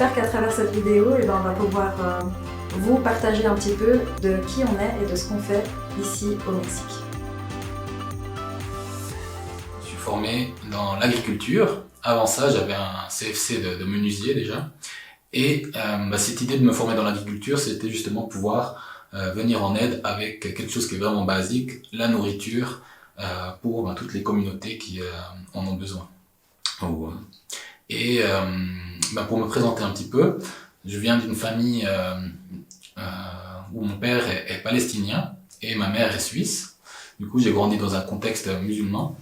j'espère qu'à travers cette vidéo, on va pouvoir vous partager un petit peu de qui on est et de ce qu'on fait ici au Mexique. Je suis formé dans l'agriculture. Avant ça, j'avais un CFC de menuisier déjà. Et cette idée de me former dans l'agriculture, c'était justement pouvoir venir en aide avec quelque chose qui est vraiment basique, la nourriture, pour toutes les communautés qui en ont besoin. Et pour me présenter un petit peu, je viens d'une famille où mon père est palestinien et ma mère est suisse. Du coup, j'ai grandi dans un contexte musulman.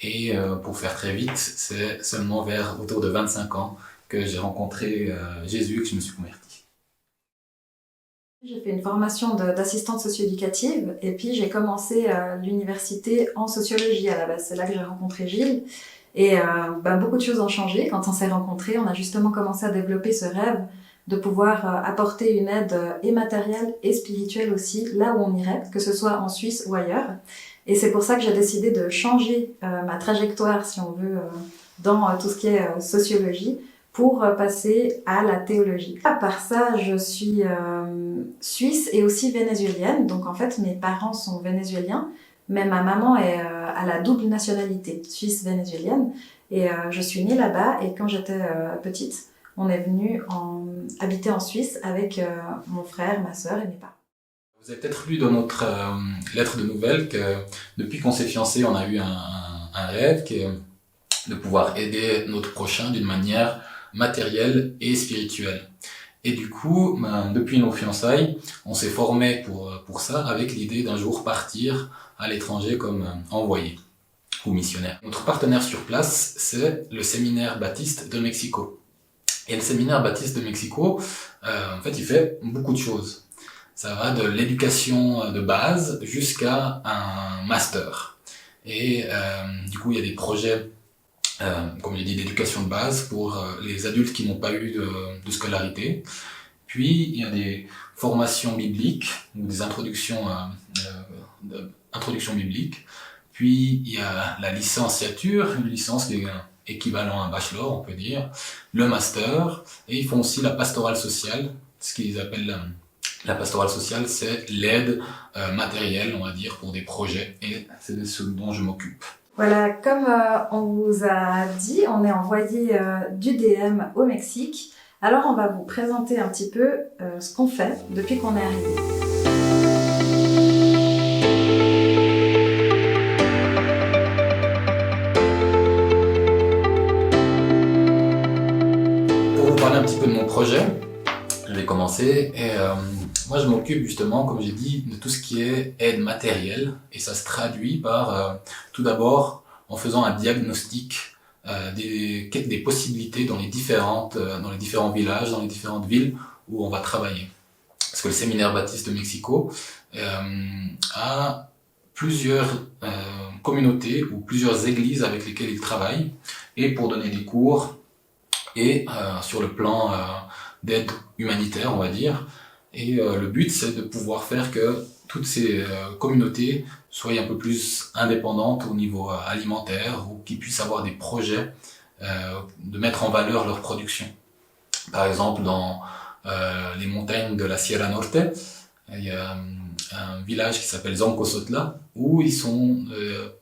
Et pour faire très vite, c'est seulement vers autour de 25 ans que j'ai rencontré Jésus et que je me suis converti. J'ai fait une formation d'assistante socio-éducative et puis j'ai commencé l'université en sociologie à la base. C'est là que j'ai rencontré Gilles. Et beaucoup de choses ont changé. Quand on s'est rencontrés, on a justement commencé à développer ce rêve de pouvoir apporter une aide et matérielle et spirituelle aussi là où on irait, que ce soit en Suisse ou ailleurs. Et c'est pour ça que j'ai décidé de changer ma trajectoire, si on veut, dans tout ce qui est sociologie, pour passer à la théologie. À part ça, je suis suisse et aussi vénézuélienne. Donc en fait, mes parents sont vénézuéliens, mais ma maman est à la double nationalité, suisse-vénézuélienne. Et je suis née là-bas et quand j'étais petite, on est venu habiter en Suisse avec mon frère, ma sœur et mes parents. Vous avez peut-être lu dans notre lettre de nouvelles que depuis qu'on s'est fiancés, on a eu un rêve qui est de pouvoir aider notre prochain d'une manière matérielle et spirituelle. Et du coup, depuis nos fiançailles, on s'est formé pour ça avec l'idée d'un jour partir à l'étranger comme envoyé ou missionnaire. Notre partenaire sur place, c'est le séminaire baptiste de Mexico. Et le séminaire baptiste de Mexico, en fait, il fait beaucoup de choses. Ça va de l'éducation de base jusqu'à un master. Et du coup, il y a des projets, comme j'ai dit, d'éducation de base pour les adultes qui n'ont pas eu de scolarité. Puis, il y a des formations bibliques, ou des introductions bibliques. Puis, il y a la licenciature, une licence qui est équivalent à un bachelor, on peut dire, le master, et ils font aussi la pastorale sociale, ce qu'ils appellent la pastorale sociale, c'est l'aide matérielle, on va dire, pour des projets, et c'est de ce dont je m'occupe. Voilà, comme on vous a dit, on est envoyé d'UDM au Mexique. Alors on va vous présenter un petit peu ce qu'on fait depuis qu'on est arrivé. Pour vous parler un petit peu de mon projet, je vais commencer. Et moi, je m'occupe justement, comme j'ai dit, de tout ce qui est aide matérielle. Et ça se traduit par, tout d'abord, en faisant un diagnostic des possibilités dans les différents villages, dans les différentes villes où on va travailler. Parce que le séminaire baptiste de Mexico a plusieurs communautés ou plusieurs églises avec lesquelles il travaille. Et pour donner des cours, et sur le plan d'aide humanitaire, on va dire. Et le but, c'est de pouvoir faire que toutes ces communautés soient un peu plus indépendantes au niveau alimentaire ou qu'ils puissent avoir des projets de mettre en valeur leur production. Par exemple, dans les montagnes de la Sierra Norte, il y a un village qui s'appelle Zoncosotla où ils sont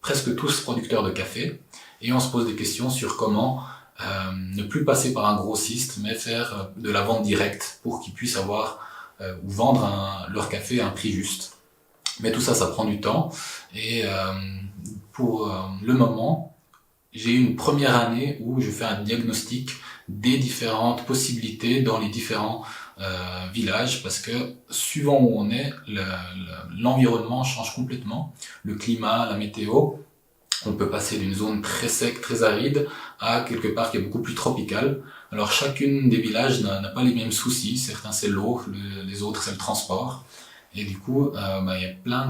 presque tous producteurs de café et on se pose des questions sur comment ne plus passer par un grossiste, mais faire de la vente directe pour qu'ils puissent avoir ou vendre leur café à un prix juste. Mais tout ça, ça prend du temps. Et pour le moment, j'ai eu une première année où je fais un diagnostic des différentes possibilités dans les différents villages, parce que suivant où on est, l'environnement change complètement, le climat, la météo. On peut passer d'une zone très sec, très aride, à quelque part qui est beaucoup plus tropical. Alors chacune des villages n'a pas les mêmes soucis. Certains c'est l'eau, les autres c'est le transport. Et du coup, il y a plein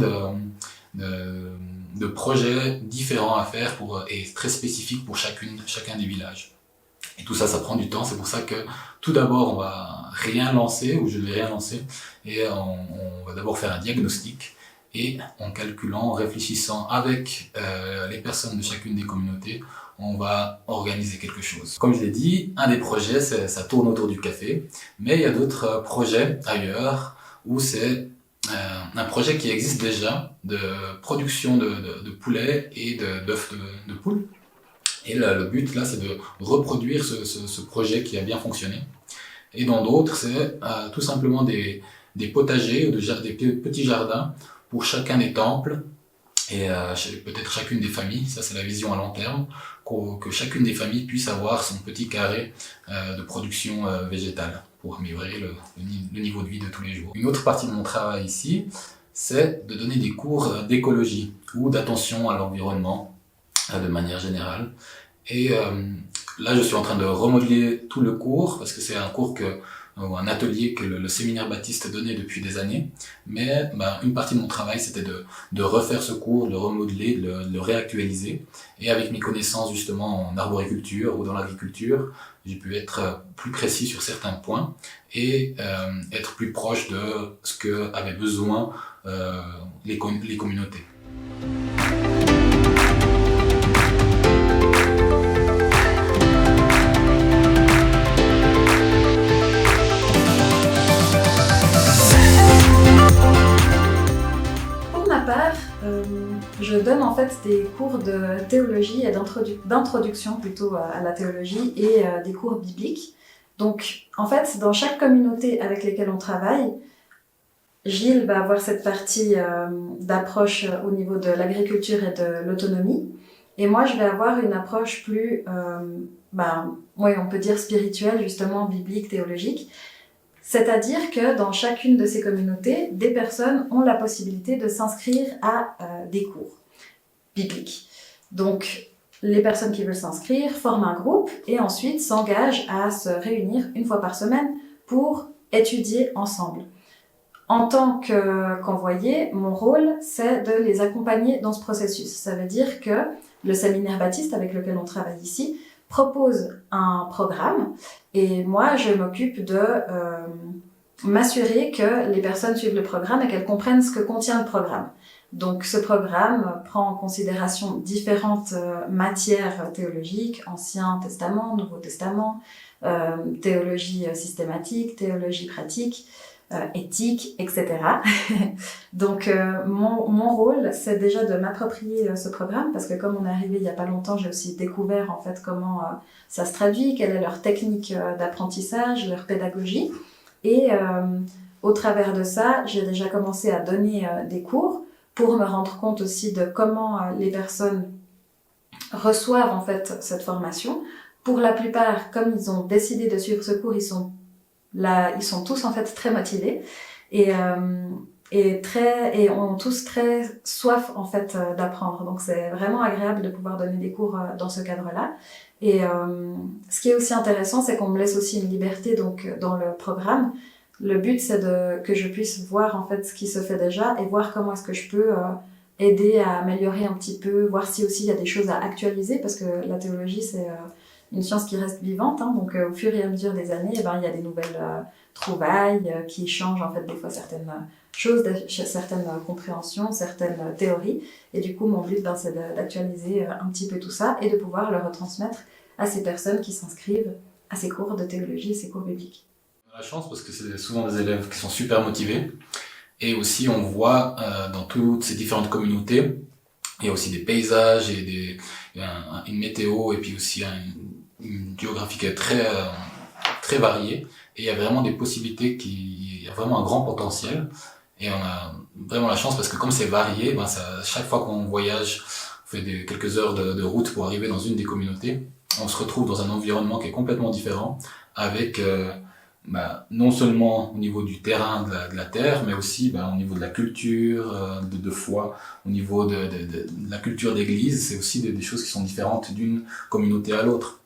de projets différents à faire et très spécifiques pour chacun des villages. Et tout ça, ça prend du temps. C'est pour ça que tout d'abord, on va rien lancer, ou je ne vais rien lancer, et on va d'abord faire un diagnostic. Et en calculant, en réfléchissant avec les personnes de chacune des communautés, on va organiser quelque chose. Comme je l'ai dit, un des projets, ça tourne autour du café, mais il y a d'autres projets ailleurs où c'est un projet qui existe déjà de production de poulet et d'œufs de poule. Et le but là, c'est de reproduire ce projet qui a bien fonctionné. Et dans d'autres, c'est tout simplement des potagers ou des petits jardins pour chacun des temples et peut-être chacune des familles. Ça, c'est la vision à long terme, que chacune des familles puisse avoir son petit carré de production végétale pour améliorer le niveau de vie de tous les jours. Une autre partie de mon travail ici, c'est de donner des cours d'écologie ou d'attention à l'environnement de manière générale. Et là, je suis en train de remodeler tout le cours parce que c'est un cours ou un atelier que le séminaire Baptiste donnait depuis des années. Mais une partie de mon travail, c'était de refaire ce cours, de le remodeler, de le réactualiser. Et avec mes connaissances justement en arboriculture ou dans l'agriculture, j'ai pu être plus précis sur certains points et être plus proche de ce que avaient besoin les communautés. Je donne en fait des cours de théologie et d'introduction plutôt à la théologie et des cours bibliques. Donc en fait, dans chaque communauté avec lesquelles on travaille, Gilles va avoir cette partie d'approche au niveau de l'agriculture et de l'autonomie. Et moi, je vais avoir une approche plus, on peut dire spirituelle, justement, biblique, théologique. C'est-à-dire que dans chacune de ces communautés, des personnes ont la possibilité de s'inscrire à des cours bibliques. Donc, les personnes qui veulent s'inscrire forment un groupe et ensuite s'engagent à se réunir une fois par semaine pour étudier ensemble. En tant qu'envoyé, mon rôle, c'est de les accompagner dans ce processus. Ça veut dire que le séminaire Baptiste avec lequel on travaille ici propose un programme et moi, je m'occupe de m'assurer que les personnes suivent le programme et qu'elles comprennent ce que contient le programme. Donc, ce programme prend en considération différentes matières théologiques, Ancien Testament, Nouveau Testament, théologie systématique, théologie pratique, éthique, etc. Donc, mon rôle, c'est déjà de m'approprier ce programme parce que comme on est arrivé il n'y a pas longtemps, j'ai aussi découvert en fait comment ça se traduit, quelle est leur technique d'apprentissage, leur pédagogie. Et au travers de ça, j'ai déjà commencé à donner des cours pour me rendre compte aussi de comment les personnes reçoivent en fait cette formation. Pour la plupart, comme ils ont décidé de suivre ce cours, ils sont tous en fait très motivés et ont tous très soif en fait d'apprendre. Donc c'est vraiment agréable de pouvoir donner des cours dans ce cadre-là. Et ce qui est aussi intéressant, c'est qu'on me laisse aussi une liberté donc dans le programme. Le but, c'est que je puisse voir en fait ce qui se fait déjà et voir comment est-ce que je peux aider à améliorer un petit peu, voir si aussi il y a des choses à actualiser parce que la théologie, c'est une science qui reste vivante, hein, donc au fur et à mesure des années, il y a des nouvelles trouvailles qui changent en fait des fois certaines choses, certaines compréhensions, certaines théories. Et du coup, mon but, c'est d'actualiser un petit peu tout ça et de pouvoir le retransmettre à ces personnes qui s'inscrivent à ces cours de théologie et ces cours bibliques. On a la chance parce que c'est souvent des élèves qui sont super motivés. Et aussi, on voit dans toutes ces différentes communautés, il y a aussi des paysages et une météo et puis aussi une géographie qui est très variée. Et il y a vraiment des possibilités, il y a vraiment un grand potentiel. Et on a vraiment la chance parce que comme c'est varié, chaque fois qu'on voyage, on fait quelques heures de route pour arriver dans une des communautés, on se retrouve dans un environnement qui est complètement différent avec non seulement au niveau du terrain de la terre, mais aussi au niveau de la culture, de foi, au niveau de la culture d'église, c'est aussi des choses qui sont différentes d'une communauté à l'autre.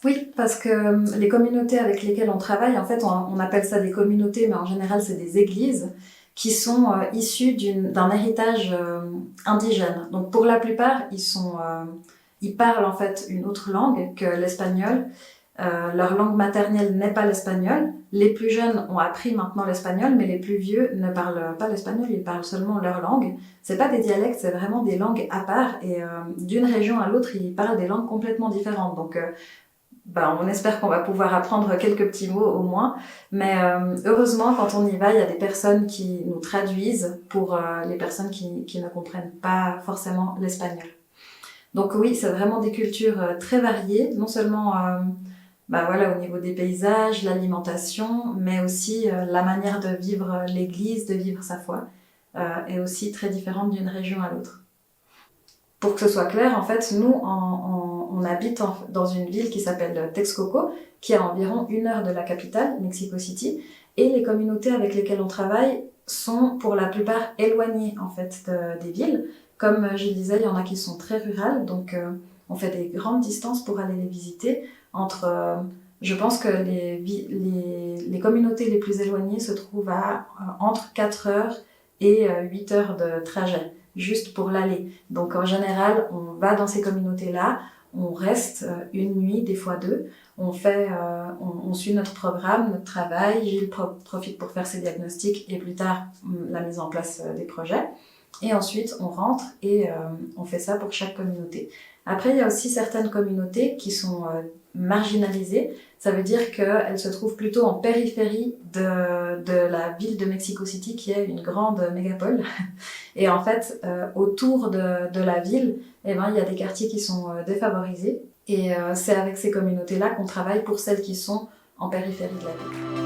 Oui, parce que les communautés avec lesquelles on travaille, en fait, on appelle ça des communautés, mais en général, c'est des églises qui sont issues d'un héritage indigène. Donc, pour la plupart, ils parlent en fait une autre langue que l'espagnol. Leur langue maternelle n'est pas l'espagnol. Les plus jeunes ont appris maintenant l'espagnol, mais les plus vieux ne parlent pas l'espagnol, ils parlent seulement leur langue. C'est pas des dialectes, c'est vraiment des langues à part, et d'une région à l'autre, ils parlent des langues complètement différentes. Donc, on espère qu'on va pouvoir apprendre quelques petits mots au moins. Mais heureusement, quand on y va, il y a des personnes qui nous traduisent pour les personnes qui ne comprennent pas forcément l'espagnol. Donc oui, c'est vraiment des cultures très variées, non seulement au niveau des paysages, l'alimentation, mais aussi la manière de vivre l'église, de vivre sa foi, est aussi très différente d'une région à l'autre. Pour que ce soit clair, en fait, nous, on habite dans une ville qui s'appelle Texcoco, qui est à environ 1 heure de la capitale, Mexico City, et les communautés avec lesquelles on travaille sont pour la plupart éloignées en fait des villes. Comme je le disais, il y en a qui sont très rurales, donc on fait des grandes distances pour aller les visiter. Je pense que les communautés les plus éloignées se trouvent entre 4 heures et 8 heures de trajet, juste pour l'aller. Donc en général, on va dans ces communautés-là, on reste une nuit, des fois 2, on suit notre programme, notre travail, Gilles profite pour faire ses diagnostics et plus tard la mise en place des projets. Et ensuite, on rentre et on fait ça pour chaque communauté. Après, il y a aussi certaines communautés qui sont marginalisées. Ça veut dire qu'elles se trouvent plutôt en périphérie de la ville de Mexico City, qui est une grande mégapole. Et en fait, autour de la ville, il y a des quartiers qui sont défavorisés. Et c'est avec ces communautés-là qu'on travaille pour celles qui sont en périphérie de la ville.